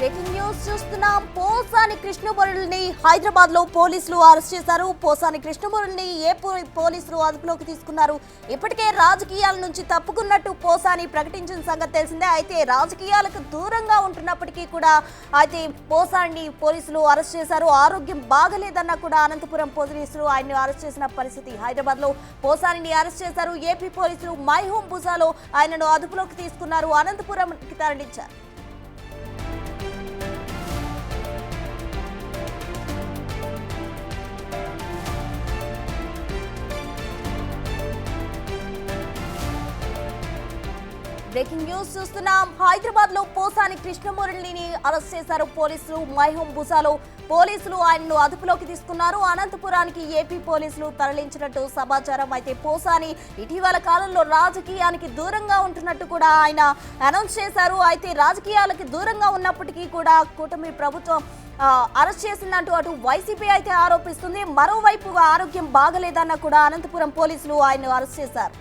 Breaking news చూస్తున్నాం. పోసాని కృష్ణమురళిని హైదరాబాద్ లో పోలీసులు అరెస్ట్ చేశారు. పోసాని కృష్ణమురళిని పోలీసులు అదుపులోకి తీసుకున్నారు. ఇప్పటికే రాజకీయాల నుంచి తప్పుకున్నట్టు పోసాని ప్రకటించిన సంగతి తెలిసిందే. అయితే రాజకీయాలకు దూరంగా ఉంటున్నప్పటికీ కూడా అయితే పోసాని పోలీసులు అరెస్ట్ చేశారు. ఆరోగ్యం బాగలేదన్న కూడా అనంతపురం పోలీసులు ఆయన్ని అరెస్ట్ చేసిన పరిస్థితి. హైదరాబాద్ లో పోసానిని అరెస్ట్ చేశారు. ఏపీ పోలీసులు మై హోమ్ బుజాలో ఆయనను అదుపులోకి తీసుకున్నారు. అనంతపురంకి తరలించారు. బ్రేకింగ్ న్యూస్ చూస్తున్నాం. హైదరాబాద్ లో పోసాని కృష్ణమురళిని అరెస్ట్ చేశారు పోలీసులు. మై హోమ్ బుసాలో పోలీసులు ఆయనను అదుపులోకి తీసుకున్నారు. అనంతపురానికి ఏపీ పోలీసులు తరలించినట్టు సమాచారం. అయితే పోసాని ఇటీవల కాలంలో రాజకీయానికి దూరంగా ఉంటున్నట్టు కూడా ఆయన అనౌన్స్ చేశారు. అయితే రాజకీయాలకి దూరంగా ఉన్నప్పటికీ కూడా కూటమి ప్రభుత్వం అరెస్ట్ చేసిందంటూ అటు వైసీపీ అయితే ఆరోపిస్తుంది. మరోవైపు ఆరోగ్యం బాగలేదన్న కూడా అనంతపురం పోలీసులు ఆయన్ను అరెస్ట్ చేశారు.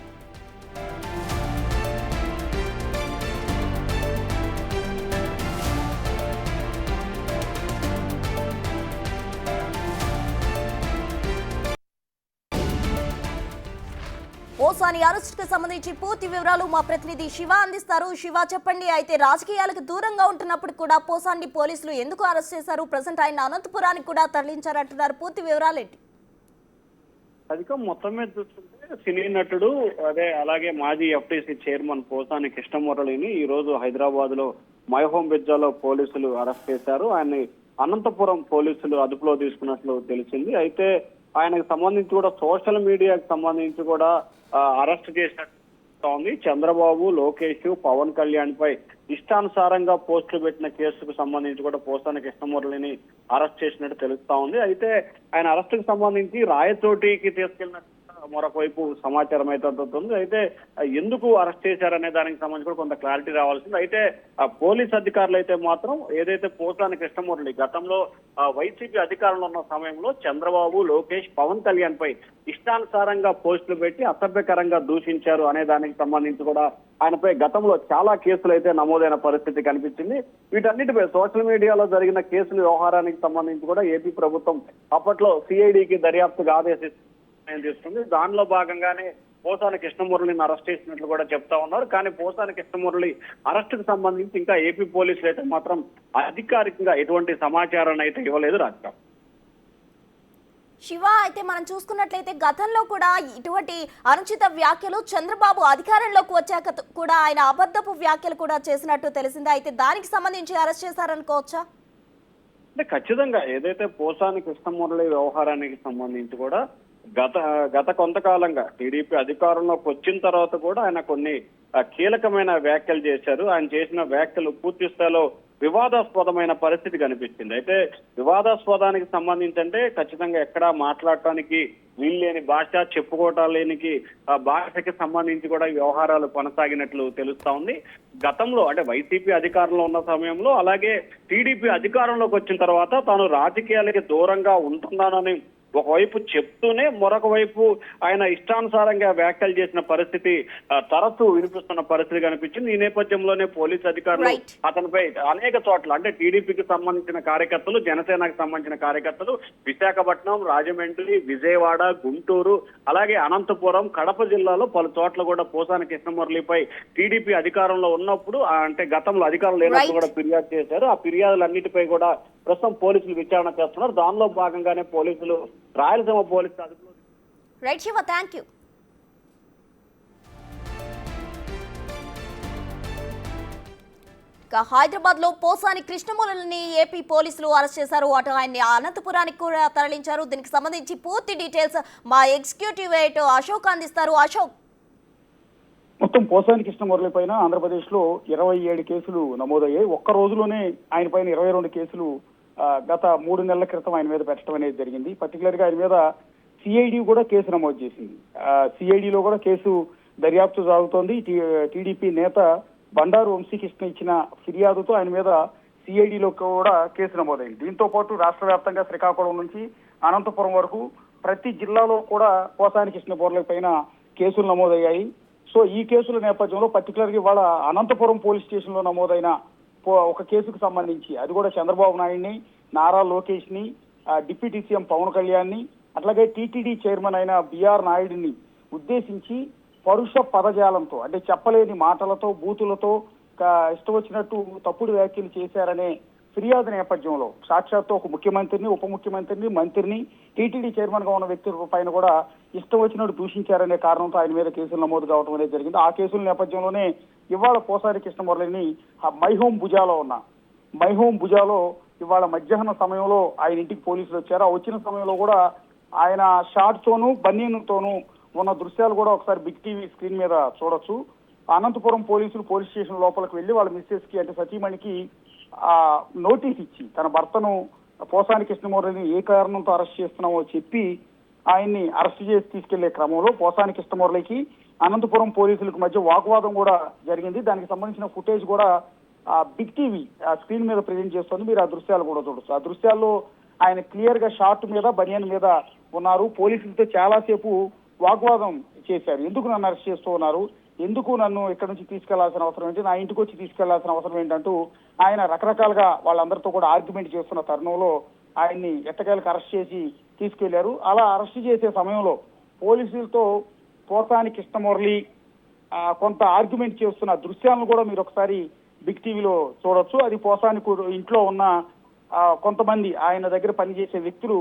పోసాని అరెస్ట్ కు సంబంధించి పూర్తి వివరాలు మా ప్రతినిధి శివ అందిస్తారు. శివ, చెప్పండి. అయితే రాజకీయాలకు దూరంగా ఉంటున్నప్పుడు కూడా పోసాని పోలీసులు ఎందుకు అరెస్ట్ చేశారు? ప్రజెంట్ ఆయన అనంతపురానికి కూడా తరలించారంటున్నారు. పూర్తి వివరాలు ఏంటి? అధికం మొత్తం మీద చూస్తుంటే సినీ నటుడు అలాగే మాజీ ఎఫ్టీసీ చైర్మన్ పోసాని కృష్ణమురళిని ఈ రోజు హైదరాబాద్ లో మై హోమ్ బిజ్జాలో పోలీసులు అరెస్ట్ చేశారు. ఆయన్ని అనంతపురం పోలీసులు అదుపులో తీసుకున్నట్లు తెలిసింది. అయితే ఆయనకు సంబంధించి కూడా సోషల్ మీడియాకు సంబంధించి కూడా అరెస్ట్ చేసినట్టు ఉంది. చంద్రబాబు, లోకేష్, పవన్ కళ్యాణ్ పై ఇష్టానుసారంగా పోస్టులు పెట్టిన కేసుకు సంబంధించి కూడా పోసాని కృష్ణమురళిని అరెస్ట్ చేసినట్టు తెలుస్తా ఉంది. అయితే ఆయన అరెస్ట్ కు సంబంధించి రాయచోటికి తీసుకెళ్లినట్టు మరొక వైపు సమాచారం అయితే అందుతుంది. అయితే ఎందుకు అరెస్ట్ చేశారనే దానికి సంబంధించి కూడా కొంత క్లారిటీ రావాల్సింది. అయితే పోలీస్ అధికారులు అయితే మాత్రం ఏదైతే పోసాని కృష్ణమురళి గతంలో వైసీపీ అధికారంలో ఉన్న సమయంలో చంద్రబాబు, లోకేష్, పవన్ కళ్యాణ్ పై ఇష్టానుసారంగా పోస్టులు పెట్టి అసభ్యకరంగా దూషించారు అనే దానికి సంబంధించి కూడా ఆయనపై గతంలో చాలా కేసులు అయితే నమోదైన పరిస్థితి కనిపించింది. వీటన్నిటిపై సోషల్ మీడియాలో జరిగిన కేసుల వ్యవహారానికి సంబంధించి కూడా ఏపీ ప్రభుత్వం అప్పట్లో సిఐడికి దర్యాప్తుగా తీసుకుంది. దానిలో భాగంగానే పోసాని కృష్ణమురళిని అరెస్ట్ చేసినట్లు కూడా చెప్తా ఉన్నారు. కానీ పోసాని కృష్ణమురళి అరెస్టుకు సంబంధించి ఇంకా ఏపీ పోలీసులు అయితే మాత్రం అధికారికంగా ఎటువంటి సమాచారాన్ని అయితే ఇవ్వలేదు. రాజకీయం శివ, అయితే మనం చూసుకున్నట్లయితే గతంలో కూడా ఇటువంటి అనుచిత వ్యాఖ్యలు చంద్రబాబు అధికారంలోకి వచ్చాక కూడా ఆయన అబద్ధపు వ్యాఖ్యలు కూడా చేసినట్టు తెలిసింది. అయితే దానికి సంబంధించి అరెస్ట్ చేశారనుకోవచ్చా? అంటే ఖచ్చితంగా ఏదైతే పోసాని కృష్ణమురళి వ్యవహారానికి సంబంధించి కూడా గత కొంతకాలంగా టీడీపీ అధికారంలోకి వచ్చిన తర్వాత కూడా ఆయన కొన్ని కీలకమైన వ్యాఖ్యలు చేశారు. ఆయన చేసిన వ్యాఖ్యలు పూర్తి స్థాయిలో వివాదాస్పదమైన పరిస్థితి కనిపించింది. అయితే వివాదాస్పదానికి సంబంధించి అంటే ఖచ్చితంగా ఎక్కడా మాట్లాడటానికి వీల్లేని భాష, చెప్పుకోవటానికి భాషకి సంబంధించి కూడా వ్యవహారాలు కొనసాగినట్లు తెలుస్తా ఉంది. గతంలో అంటే వైసీపీ అధికారంలో ఉన్న సమయంలో అలాగే టీడీపీ అధికారంలోకి వచ్చిన తర్వాత తాను రాజకీయాలకి దూరంగా ఉంటున్నానని ఒకవైపు చెప్తూనే మరొక వైపు ఆయన ఇష్టానుసారంగా వ్యాఖ్యలు చేసిన పరిస్థితి తరచూ వినిపిస్తున్న పరిస్థితి కనిపించింది. ఈ నేపథ్యంలోనే పోలీసు అధికారులు అతనిపై అనేక చోట్ల అంటే టీడీపీకి సంబంధించిన కార్యకర్తలు, జనసేనకు సంబంధించిన కార్యకర్తలు విశాఖపట్నం, రాజమండ్రి, విజయవాడ, గుంటూరు, అలాగే అనంతపురం, కడప జిల్లాలో పలు చోట్ల కూడా పోసాని కృష్ణమురళిపై టీడీపీ అధికారంలో ఉన్నప్పుడు అంటే గతంలో అధికారం లేనప్పుడు కూడా ఫిర్యాదు చేశారు. ఆ ఫిర్యాదులన్నిటిపై కూడా ప్రస్తుతం పోలీసులు విచారణ చేస్తున్నారు. దానిలో భాగంగానే పోలీసులు రాయలసీమ పోలీసులు అదుపులో. Right Shiva, thank you. Hyderabad లో పోసాని కృష్ణమురళిని ఏపీ పోలీసులు అరెస్ట్ చేశారు. అటు ఆయన్ని అనంతపురానికి కూడా తరలించారు. దీనికి సంబంధించి పూర్తి డీటెయిల్స్ మా ఎగ్జిక్యూటివ్ ఎడిటర్ అశోక్ అందిస్తారు. అశోక్, మొత్తం పోసాని కృష్ణమురళి పైన ఆంధ్రప్రదేశ్ లో 27 కేసులు నమోదయ్యాయి. ఒక్క రోజులోనే ఆయన పైన 22 కేసులు గత 3 నెలల క్రితం ఆయన మీద పెట్టడం అనేది జరిగింది. పర్టికులర్ గా ఆయన మీద సిఐడి కూడా కేసు నమోదు చేసింది. సిఐడిలో కూడా కేసు దర్యాప్తు సాగుతోంది. టీడీపీ నేత బండారు వంశీకృష్ణ ఇచ్చిన ఫిర్యాదుతో ఆయన మీద సిఐడిలో కూడా కేసు నమోదైంది. దీంతో పాటు రాష్ట్ర వ్యాప్తంగా శ్రీకాకుళం నుంచి అనంతపురం వరకు ప్రతి జిల్లాలో కూడా పోసాని కృష్ణమురళి పైన కేసులు నమోదయ్యాయి. సో ఈ కేసుల నేపథ్యంలో పర్టికులర్ గా ఇవాళ అనంతపురం పోలీస్ స్టేషన్ లో నమోదైన ఒక కేసుకు సంబంధించి అది కూడా చంద్రబాబు నాయుడిని, నారా లోకేష్ ని, డిప్యూటీ సీఎం పవన్ కళ్యాణ్ ని, అట్లాగే టీటీడీ చైర్మన్ అయిన బిఆర్ నాయుడిని ఉద్దేశించి పరుష పదజాలంతో అంటే చెప్పలేని మాటలతో బూతులతో ఇష్టం వచ్చినట్టు తప్పుడు వ్యాఖ్యలు చేశారనే ఫిర్యాదు నేపథ్యంలో సాక్షాత్తు ఒక ముఖ్యమంత్రిని, ఉప ముఖ్యమంత్రిని, మంత్రిని, టీటీడీ చైర్మన్ గా ఉన్న వ్యక్తి పైన కూడా ఇష్టం వచ్చినట్టు దూషించారనే కారణంతో ఆయన మీద కేసులు నమోదు కావడం అనేది జరిగింది. ఆ కేసుల నేపథ్యంలోనే ఇవాళ పోసాని కృష్ణమురళిని మైహోం భుజాలో ఇవాళ మధ్యాహ్నం సమయంలో ఆయన ఇంటికి పోలీసులు వచ్చారు. ఆ వచ్చిన సమయంలో కూడా ఆయన షార్ట్ తోనూ బనీనుతోనూ ఉన్న దృశ్యాలు కూడా ఒకసారి బిగ్ టీవీ స్క్రీన్ మీద చూడొచ్చు. అనంతపురం పోలీసులు పోలీస్ స్టేషన్ లోపలికి వెళ్లి వాళ్ళ మిస్సెస్ కి అంటే సతీమణికి నోటీస్ ఇచ్చి తన భర్తను పోసాని కృష్ణమురళిని ఏ కారణంతో అరెస్ట్ చేస్తున్నామో చెప్పి ఆయన్ని అరెస్ట్ చేసి తీసుకెళ్లే క్రమంలో పోసాని కృష్ణమురళికి అనంతపురం పోలీసులకు మధ్య వాగ్వాదం కూడా జరిగింది. దానికి సంబంధించిన ఫుటేజ్ కూడా బిగ్ టీవీ స్క్రీన్ మీద ప్రెజెంట్ చేస్తుంది. మీరు ఆ దృశ్యాలు కూడా చూడొచ్చు. ఆ దృశ్యాల్లో ఆయన క్లియర్ గా షార్ట్ మీద బనియన్ మీద ఉన్నారు. పోలీసులతో చాలాసేపు వాగ్వాదం చేశారు. ఎందుకు నన్ను అరెస్ట్ చేస్తూ ఉన్నారు, ఎందుకు నన్ను ఇక్కడ నుంచి తీసుకెళ్లాల్సిన అవసరం ఏంటి, నా ఇంటికి వచ్చి తీసుకెళ్లాల్సిన అవసరం ఏంటంటూ ఆయన రకరకాలుగా వాళ్ళందరితో కూడా ఆర్గ్యుమెంట్ చేస్తున్న తరుణంలో ఆయన్ని ఎట్టకేలకు అరెస్ట్ చేసి తీసుకెళ్లారు. అలా అరెస్ట్ చేసే సమయంలో పోలీసులతో పోసాని కృష్ణమురళి కొంత ఆర్గ్యుమెంట్ చేస్తున్న దృశ్యాలను కూడా మీరు ఒకసారి బిగ్ టీవీలో చూడొచ్చు. అది పోసాని ఇంట్లో ఉన్న కొంతమంది ఆయన దగ్గర పనిచేసే వ్యక్తులు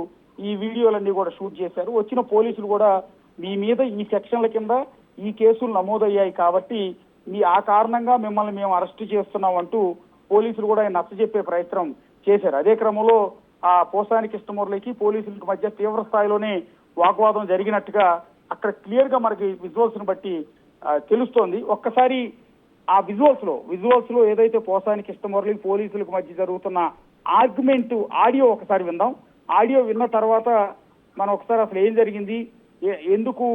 ఈ వీడియోలన్నీ కూడా షూట్ చేశారు. వచ్చిన పోలీసులు కూడా మీ మీద ఈ సెక్షన్ల కింద ఈ కేసులు నమోదయ్యాయి కాబట్టి ఆ కారణంగా మిమ్మల్ని మేము అరెస్ట్ చేస్తున్నాం అంటూ పోలీసులు కూడా ఆయన నచ్చజెప్పే ప్రయత్నం చేశారు. అదే క్రమంలో ఆ పోసాని కృష్ణమురళికి పోలీసులకు మధ్య తీవ్ర స్థాయిలోనే వాగ్వాదం జరిగినట్టుగా అక్కడ క్లియర్ గా మనకి విజువల్స్ ను బట్టి తెలుస్తోంది. ఒక్కసారి ఆ విజువల్స్ లో ఏదైతే పోసాని కృష్ణమురళి పోలీసులకు మధ్య జరుగుతున్న ఆర్గ్యుమెంట్ ఆడియో ఒకసారి విందాం. ఆడియో విన్న తర్వాత మనం ఒకసారి అసలు ఏం జరిగింది, ఎందుకు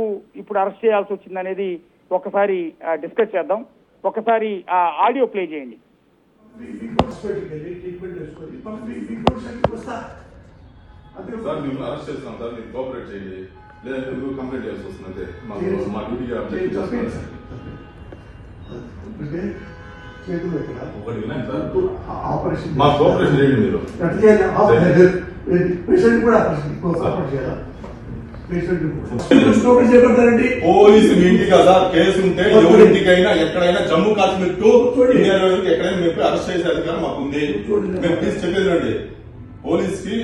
ఇప్పుడు అరెస్ట్ చేయాల్సి వచ్చింది అనేది ఒకసారి డిస్కస్ చేద్దాం. ఒకసారి ఆ ఆడియో ప్లే చేయండి. సార్ మేము అరెస్ట్ చేస్తున్నాం సార్, మీరు కోఆపరేట్ చేయండి, లేదంటే మీరు కంప్లైంట్ చేయాల్సి వస్తుంది. మా డ్యూటీ ఒకటి వినండి సార్, మా కోఆపరేషన్ చేయండి మీరు. పేషెంట్ కూడా పోలీసు మీ ఇంటి కదా కేసు ఉంటే ఎవరింటికైనా ఎక్కడైనా జమ్మూ కాశ్మీర్ టు ఇండియాలో ఎక్కడైనా మేము అరెస్ట్ చేసే అధికారం మాకు ఉంది. మేము ప్లీజ్ చెప్పేది రండి పోలీస్ కి.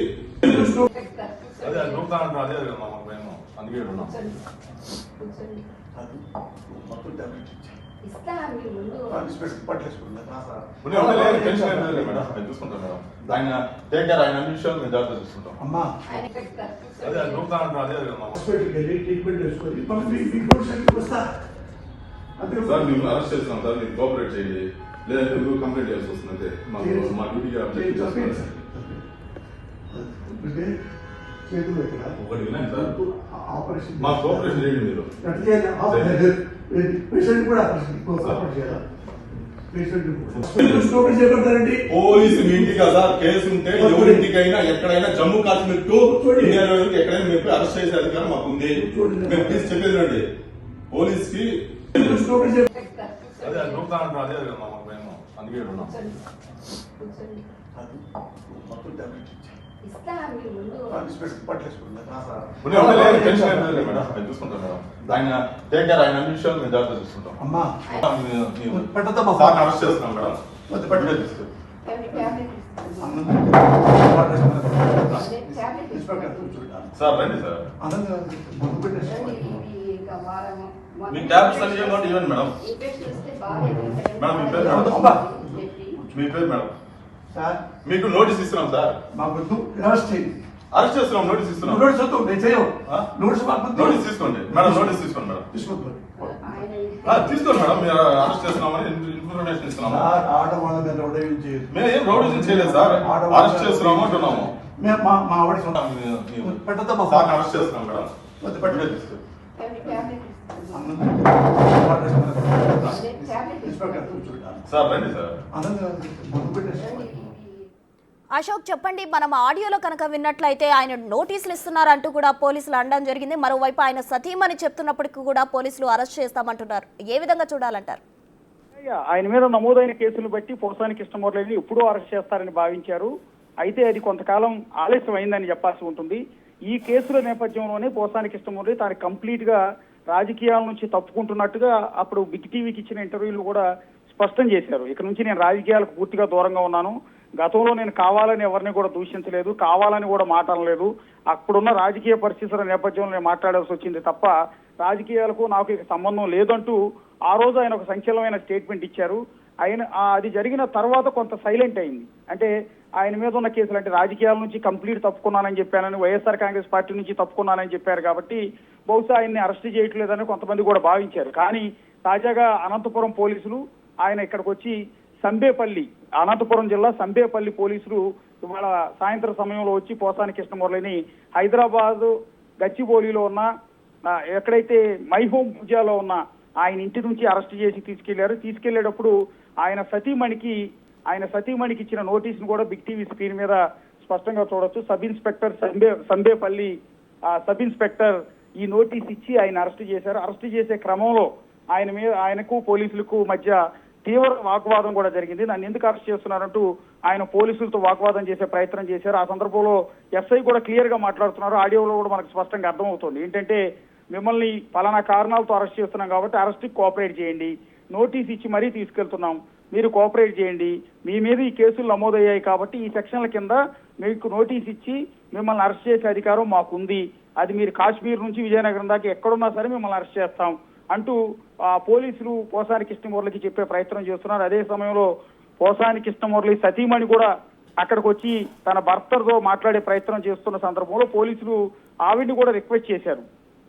అదే నూపుతానంటే అదే మాకు మేము అందుకే ఉన్నాం. టెన్షన్ మేడం, మేము చూసుకుంటాం మేడం. ఆయన టేక్ కేర్, ఆయన అన్ని విషయాలు మేము జాగ్రత్త చూసుకుంటాం. అమ్మా అదే నూపుతానంటే అదే ట్రీట్మెంట్ వేసుకొని సార్ మేము అరెస్ట్ చేస్తున్నాం సార్, మీరు కోఆపరేట్ చేయండి, లేదంటే మీరు కంప్లైంట్ చేయాల్సి వస్తుంది. మా డ్యూటీ ఒకటి వినండి సార్, మా కోఆపరేషన్ చేయండి మీరు. పేషెంట్ కూడా పోలీసు మీ ఇంటి కదా కేసు ఉంటే ఎవరింటికైనా ఎక్కడైనా జమ్మూ కాశ్మీర్ టు ఇండియాలో ఎక్కడైనా మేము అరెస్ట్ చేసే అధికారం మాకు ఉంది. మేము ప్లీజ్ చెప్పేది రండి పోలీస్ కి. అదే నూపుతానంటే అదే మాకు మేము అందుకే ఉన్నాం. టెన్షన్ మేడం, మేము చూసుకుంటాం మేడం. ఆయన టేక్ కేర్, ఆయన అన్ని విషయాలు మేము జాగ్రత్త చూసుకుంటాం. అమ్మా సార్ అరెస్ట్ చేస్తున్నాం మేడం. సార్ రండి సార్, మీ ట్యాబ్లెట్స్ అన్ని ఇవ్వండి మేడం. మేడం మీ పేరు మేడం, మీ పేరు మేడం. సార్ మీకు నోటీస్ ఇస్తున్నాం సార్, మాకు అరెస్ట్ చేయండి. అరెస్ట్ చేస్తున్నాం, నోటీస్ ఇస్తున్నాం. నోటీస్ వద్దు, నేను చేయను. నోటీస్ నోటీస్ తీసుకోండి మేడం, నోటీస్ తీసుకోండి మేడం. తీసుకోండి తీసుకోండి మేడం, మీరు అరెస్ట్ చేస్తున్నామని ఇన్ఫర్మేషన్ ఇస్తున్నాము. ఆడవాళ్ళ మీద రౌడీలు చేయదు. మేము ఏం రౌడీజం చేయలేదు సార్, అరెస్ట్ చేస్తున్నాము అంటున్నాము. మా ఆవిడ పెట్టద్దమ్మా. సార్ అరెస్ట్ చేస్తున్నాం మేడం. సార్ రండి సార్. అశోక్ చెప్పండి, మనం ఆడియోలో కనుక విన్నట్లయితే ఆయన నోటీసులు ఇస్తున్నారంటూ కూడా పోలీసులు అనడం జరిగింది. మరోవైపు ఆయన సతీమని చెప్తున్నప్పటికీ కూడా పోలీసులు అరెస్ట్ చేస్తామంటున్నారు. ఏ విధంగా చూడాలంటారు? ఆయన మీద నమోదైన కేసులు బట్టి పోసాని కృష్ణమురళిని ఎప్పుడూ అరెస్ట్ చేస్తారని భావించారు. అయితే అది కొంతకాలం ఆలస్యం అయిందని చెప్పాల్సి ఉంటుంది. ఈ కేసుల నేపథ్యంలోనే పోసాని కృష్ణమురళి తాను కంప్లీట్ గా రాజకీయాల నుంచి తప్పుకుంటున్నట్టుగా అప్పుడు బిగ్ టీవీకి ఇచ్చిన ఇంటర్వ్యూలు కూడా స్పష్టం చేశారు. ఇక నుంచి నేను రాజకీయాలకు పూర్తిగా దూరంగా ఉన్నాను, గతంలో నేను కావాలని ఎవరిని కూడా దూషించలేదు, కావాలని కూడా మాట్లాడలేదు, అప్పుడున్న రాజకీయ పరిస్థితుల నేపథ్యంలో నేను మాట్లాడాల్సి వచ్చింది తప్ప రాజకీయాలకు నాకు ఇక సంబంధం లేదంటూ ఆ రోజు ఆయన ఒక సంచలనమైన స్టేట్మెంట్ ఇచ్చారు. ఆయన అది జరిగిన తర్వాత కొంత సైలెంట్ అయింది. అంటే ఆయన మీద ఉన్న కేసులు అంటే రాజకీయాల నుంచి కంప్లీట్ తప్పుకున్నానని చెప్పానని, వైఎస్ఆర్ కాంగ్రెస్ పార్టీ నుంచి తప్పుకున్నానని చెప్పారు కాబట్టి బహుశా ఆయన్ని అరెస్ట్ చేయట్లేదని కొంతమంది కూడా భావించారు. కానీ తాజాగా అనంతపురం పోలీసులు ఆయన ఇక్కడికి వచ్చి సంబేపల్లి, అనంతపురం జిల్లా సంబేపల్లి పోలీసులు ఇవాళ సాయంత్రం సమయంలో వచ్చి పోసాని కృష్ణమురళిని హైదరాబాద్ గచ్చిబౌలిలో ఉన్న ఎక్కడైతే మై హోమ్ పూజాలో ఉన్న ఆయన ఇంటి నుంచి అరెస్ట్ చేసి తీసుకెళ్లారు. తీసుకెళ్లేటప్పుడు ఆయన సతీమణికి ఇచ్చిన నోటీసును కూడా బిగ్ టీవీ స్క్రీన్ మీద స్పష్టంగా చూడొచ్చు. Sub inspector Sambepalli sub inspector ఈ నోటీస్ ఇచ్చి ఆయన అరెస్ట్ చేశారు. అరెస్ట్ చేసే క్రమంలో ఆయనకు పోలీసులకు మధ్య తీవ్ర వాగ్వాదం కూడా జరిగింది. నన్ను ఎందుకు అరెస్ట్ చేస్తున్నారంటూ ఆయన పోలీసులతో వాగ్వాదం చేసే ప్రయత్నం చేశారు. ఆ సందర్భంలో ఎస్ఐ కూడా క్లియర్ గా మాట్లాడుతున్నారు. ఆడియోలో కూడా మనకు స్పష్టంగా అర్థమవుతుంది. ఏంటంటే మిమ్మల్ని పలానా కారణాలతో అరెస్ట్ చేస్తున్నాం కాబట్టి అరెస్ట్ కోఆపరేట్ చేయండి, నోటీస్ ఇచ్చి మరీ తీసుకెళ్తున్నాం, మీరు కోఆపరేట్ చేయండి, మీ మీద ఈ కేసులు నమోదయ్యాయి కాబట్టి ఈ సెక్షన్ల కింద మీకు నోటీస్ ఇచ్చి మిమ్మల్ని అరెస్ట్ చేసే అధికారం మాకుంది, అది మీరు కాశ్మీర్ నుంచి విజయనగరం దాకా ఎక్కడున్నా సరే మిమ్మల్ని అరెస్ట్ చేస్తాం అంటూ పోలీసులు పోసాని కృష్ణమురళికి చెప్పే ప్రయత్నం చేస్తున్నారు. అదే సమయంలో పోసాని కృష్ణమురళి సతీమణి కూడా అక్కడికి వచ్చి తన భర్తతో మాట్లాడే ప్రయత్నం చేస్తున్న సందర్భంలో పోలీసులు ఆవిడ్ని కూడా రిక్వెస్ట్ చేశారు.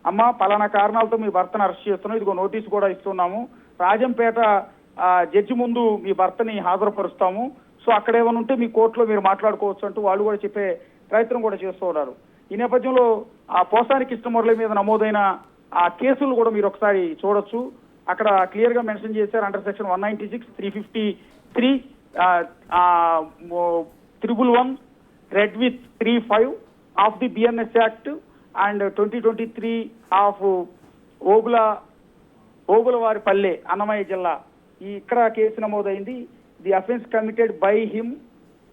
అమ్మ పలానా కారణాలతో మీ భర్తను అరెస్ట్ చేస్తున్నాం, ఇదిగో నోటీసు కూడా ఇస్తున్నాము, రాజంపేట జడ్జి ముందు మీ భర్తని హాజరుపరుస్తాము, సో అక్కడ ఏమైనా ఉంటే మీ కోర్టులో మీరు మాట్లాడుకోవచ్చు అంటూ వాళ్ళు కూడా చెప్పే ప్రయత్నం కూడా చేస్తూ ఉన్నారు. ఈ నేపథ్యంలో ఆ పోసాని కృష్ణమురళి మీద నమోదైన ఆ కేసులు కూడా మీరు ఒకసారి చూడొచ్చు. అక్కడ క్లియర్ గా మెన్షన్ చేశారు. Under section 196, 353, 111, read with 35 of the BNS act and 2023 of Obulavaripalle Annamayya జిల్లా ఇక్కడ కేసు నమోదైంది. The offence committed by him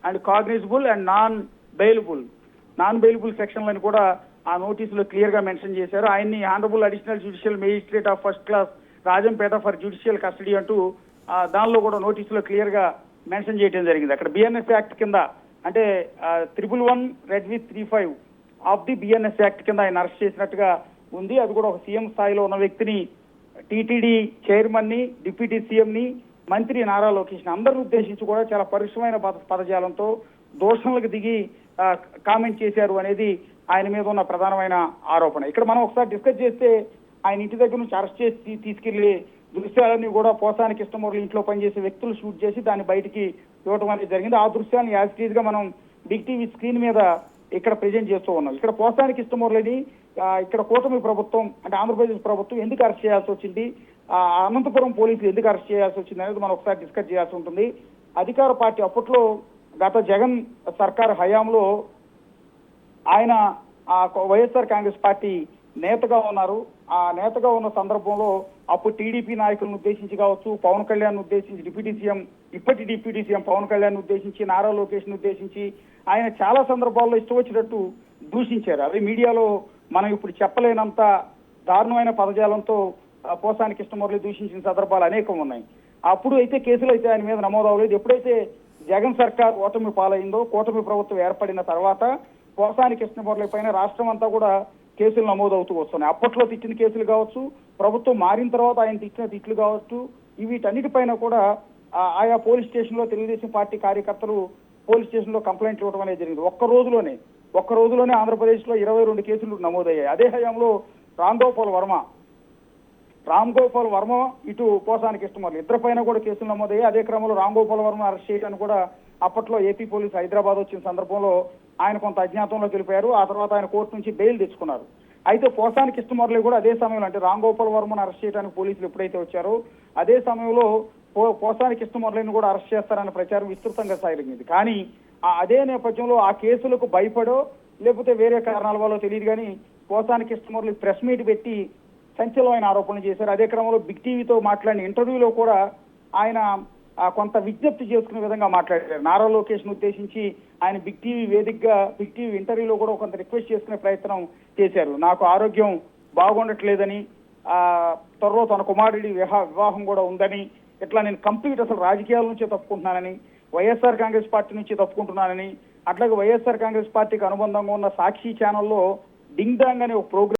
and cognizable and non bailable సెక్షన్లను కూడా ఆ నోటీసులో క్లియర్ గా మెన్షన్ చేశారు. ఆయన్ని honourable additional judicial magistrate of first class Rajampet for judicial custody అంటూ దానిలో కూడా నోటీసులో క్లియర్ గా మెన్షన్ చేయడం జరిగింది. అక్కడ బిఎన్ఎస్ యాక్ట్ కింద అంటే 111 read with 35 of the BNS act కింద ఆయన అరెస్ట్ చేసినట్టుగా ఉంది. అది కూడా ఒక సీఎం స్థాయిలో ఉన్న వ్యక్తిని, టీటీడీ చైర్మన్ ని, డిప్యూటీ సీఎం ని, మంత్రి నారా లోకేష్ అందరిని ఉద్దేశించి కూడా చాలా పరుషమైన పదజాలంతో దోషణలకు దిగి కామెంట్ చేశారు అనేది ఆయన మీద ఉన్న ప్రధానమైన ఆరోపణ. ఇక్కడ మనం ఒకసారి డిస్కస్ చేస్తే ఆయన ఇంటి దగ్గర నుంచి అరెస్ట్ చేసి తీసుకెళ్లి దృశ్యాలన్నీ కూడా పోసాని కృష్ణమురళి ఇంట్లో పనిచేసే వ్యక్తులు షూట్ చేసి దాన్ని బయటికి ఇవ్వడం అనేది జరిగింది. ఆ దృశ్యాన్ని యాజ్ టీజ్ గా మనం బిగ్ టీవీ స్క్రీన్ మీద ఇక్కడ ప్రెజెంట్ చేస్తూ ఉన్నాం. ఇక్కడ పోసాని కృష్ణమురళిని ఇక్కడ కూటమి ప్రభుత్వం అంటే ఆంధ్రప్రదేశ్ ప్రభుత్వం ఎందుకు అరెస్ట్ చేయాల్సి వచ్చింది, అనంతపురం పోలీసులు ఎందుకు అరెస్ట్ చేయాల్సి వచ్చింది అనేది మనం ఒకసారి డిస్కస్ చేయాల్సి ఉంటుంది. అధికార పార్టీ అప్పట్లో గత జగన్ సర్కార్ హయాంలో ఆయన వైఎస్ఆర్ కాంగ్రెస్ పార్టీ నేతగా ఉన్నారు. ఆ నేతగా ఉన్న సందర్భంలో అప్పుడు టీడీపీ నాయకులను ఉద్దేశించి కావచ్చు, పవన్ కళ్యాణ్ ఉద్దేశించి ఇప్పటి డిప్యూటీ సీఎం పవన్ కళ్యాణ్ ఉద్దేశించి, నారా లోకేష్ ఉద్దేశించి ఆయన చాలా సందర్భాల్లో ఇష్టం వచ్చినట్టు దూషించారు. అవి మీడియాలో మనం ఇప్పుడు చెప్పలేనంత దారుణమైన పదజాలంతో పోసాని కృష్ణమురళి దూషించిన సందర్భాలు అనేకం ఉన్నాయి. అప్పుడు అయితే కేసులు అయితే ఆయన మీద నమోదు అవ్వలేదు. ఎప్పుడైతే జగన్ సర్కార్ ఓటమి పాలైందో, కూటమి ప్రభుత్వం ఏర్పడిన తర్వాత పోసాని కృష్ణమురళి పైన రాష్ట్రం అంతా కూడా కేసులు నమోదవుతూ వస్తున్నాయి. అప్పట్లో తిట్టిన కేసులు కావచ్చు, ప్రభుత్వం మారిన తర్వాత ఆయన తిట్టిన తిట్లు కావచ్చు, వీటన్నిటిపైన కూడా ఆయా పోలీస్ స్టేషన్ లో తెలుగుదేశం పార్టీ కార్యకర్తలు పోలీస్ స్టేషన్ లో కంప్లైంట్లు ఇవ్వడం అనేది జరిగింది. ఒక్క రోజులోనే ఆంధ్రప్రదేశ్ లో 22 కేసులు నమోదయ్యాయి. అదే హయాంలో రామ్ గోపాల్ వర్మ ఇటు పోసాని కృష్ణమురళి ఇద్దరిపైన కూడా కేసులు నమోదయ్యాయి. అదే క్రమంలో రామ్ గోపాల్ వర్మ అరెస్ట్ చేయడానికి కూడా అప్పట్లో ఏపీ పోలీసు హైదరాబాద్ వచ్చిన సందర్భంలో ఆయన కొంత అజ్ఞాతంలో తెలిపారు. ఆ తర్వాత ఆయన కోర్టు నుంచి బెయిల్ తెచ్చుకున్నారు. అయితే పోసాని కృష్ణమురళి కూడా అదే సమయంలో అంటే రామ్ గోపాల్ వర్మను అరెస్ట్ చేయడానికి పోలీసులు ఎప్పుడైతే వచ్చారో అదే సమయంలో పోసాని కృష్ణమురళిని కూడా అరెస్ట్ చేస్తారన్న ప్రచారం విస్తృతంగా సాగింది. కానీ అదే నేపథ్యంలో ఆ కేసులకు భయపడో లేకపోతే వేరే కారణాల వల్ల తెలియదు కానీ పోసాని కృష్ణమురళి ప్రెస్ మీట్ పెట్టి సంచలనమైన ఆరోపణలు చేశారు. అదే క్రమంలో బిగ్ టీవీతో మాట్లాడిన ఇంటర్వ్యూలో కూడా ఆయన కొంత విజ్ఞప్తి చేసుకునే విధంగా మాట్లాడారు. నారా లోకేష్ ను ఉద్దేశించి ఆయన బిగ్ టీవీ వేదికగా బిగ్ టీవీ ఇంటర్వ్యూలో కూడా కొంత రిక్వెస్ట్ చేసుకునే ప్రయత్నం చేశారు. నాకు ఆరోగ్యం బాగుండట్లేదని, త్వరలో తన కుమారుడి వివాహం కూడా ఉందని, ఇట్లా నేను కంప్లీట్ అసలు రాజకీయాల నుంచే తప్పుకుంటున్నానని, వైఎస్ఆర్ కాంగ్రెస్ పార్టీ నుంచి తప్పుకుంటున్నానని, అట్లాగే వైఎస్ఆర్ కాంగ్రెస్ పార్టీకి అనుబంధంగా ఉన్న సాక్షి ఛానల్లో డింగ్ డాంగ్ అనే ఒక ప్రోగ్రామ్